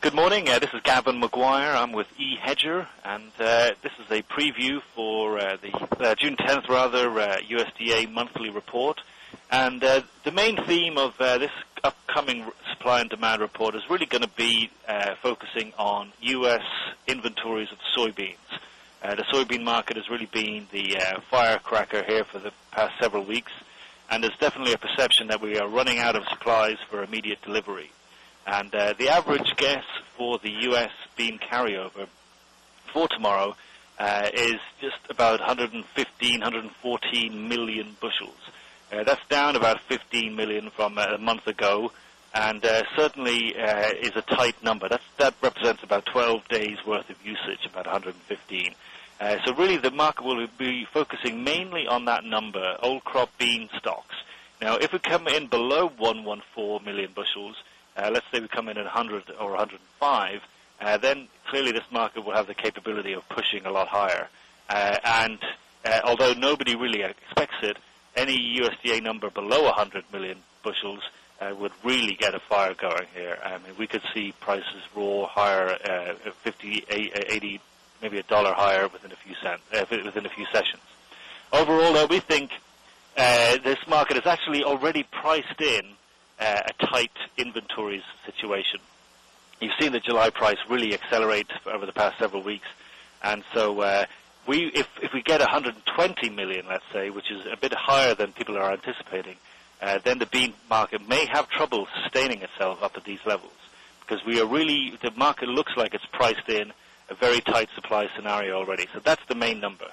Good morning. This is Gavin Maguire. I'm with eHedger, and this is a preview for the June 10th, USDA monthly report. And the main theme of this upcoming supply and demand report is really going to be focusing on U.S. inventories of soybeans. The soybean market has really been the firecracker here for the past several weeks, and there's definitely a perception that we are running out of supplies for immediate delivery. And the average guess for the U.S. bean carryover for tomorrow is just about 114 million bushels. That's down about 15 million from a month ago, and certainly is a tight number. That represents about 12 days' worth of usage, about 115. So really the market will be focusing mainly on that number, old crop bean stocks. Now, if we come in below 114 million bushels, let's say we come in at 100 or 105, then clearly this market will have the capability of pushing a lot higher. And although nobody really expects it, any USDA number below 100 million bushels would really get a fire going here. I mean, we could see prices roar higher, 50, 80, maybe $1 higher within a few sessions. Overall, though, we think this market is actually already priced in a tight inventories situation. You've seen the July price really accelerate over the past several weeks, and so if we get 120 million, let's say, which is a bit higher than people are anticipating, then the bean market may have trouble sustaining itself up at these levels, because the market looks like it's priced in a very tight supply scenario already. So that's the main number.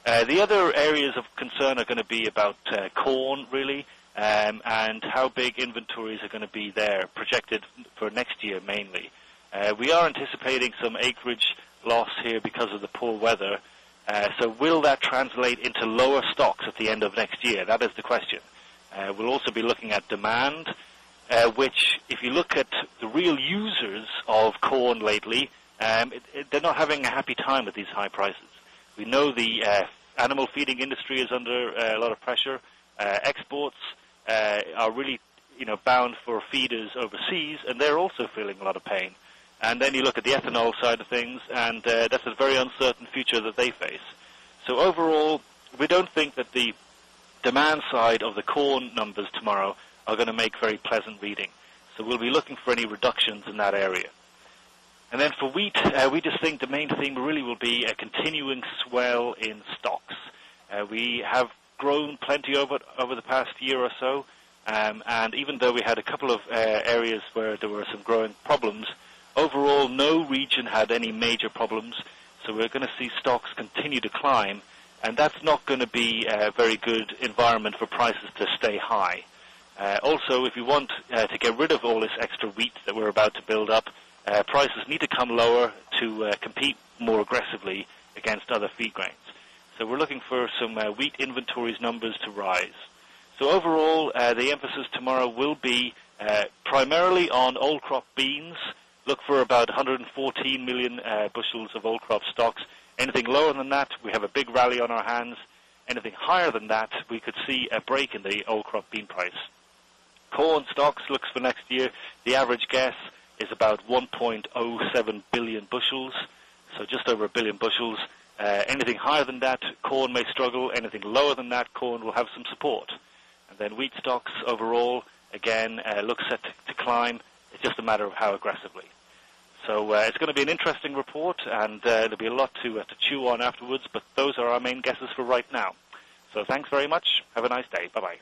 The other areas of concern are going to be about corn, really. And how big inventories are going to be there, projected for next year mainly. We are anticipating some acreage loss here because of the poor weather. So will that translate into lower stocks at the end of next year? That is the question. We'll also be looking at demand, which, if you look at the real users of corn lately, they're not having a happy time with these high prices. We know the animal feeding industry is under a lot of pressure. Exports are really, bound for feeders overseas, and they're also feeling a lot of pain. And then you look at the ethanol side of things, and that's a very uncertain future that they face. So overall, we don't think that the demand side of the corn numbers tomorrow are going to make very pleasant reading. So we'll be looking for any reductions in that area. And then for wheat, we just think the main theme really will be a continuing swell in stocks. We have grown plenty over the past year or so, and even though we had a couple of areas where there were some growing problems, overall no region had any major problems, so we're going to see stocks continue to climb, and that's not going to be a very good environment for prices to stay high. Also, if you want to get rid of all this extra wheat that we're about to build up, prices need to come lower to compete more aggressively against other feed grains. So we're looking for some wheat inventories numbers to rise. So overall, the emphasis tomorrow will be primarily on old crop beans. Look for about 114 million bushels of old crop stocks. Anything lower than that, we have a big rally on our hands. Anything higher than that, we could see a break in the old crop bean price. Corn stocks looks for next year. The average guess is about 1.07 billion bushels, so just over a billion bushels. Anything higher than that, corn may struggle. Anything lower than that, corn will have some support. And then wheat stocks overall, again, look set to climb. It's just a matter of how aggressively. So it's going to be an interesting report, and there'll be a lot to chew on afterwards, but those are our main guesses for right now. So thanks very much. Have a nice day. Bye-bye.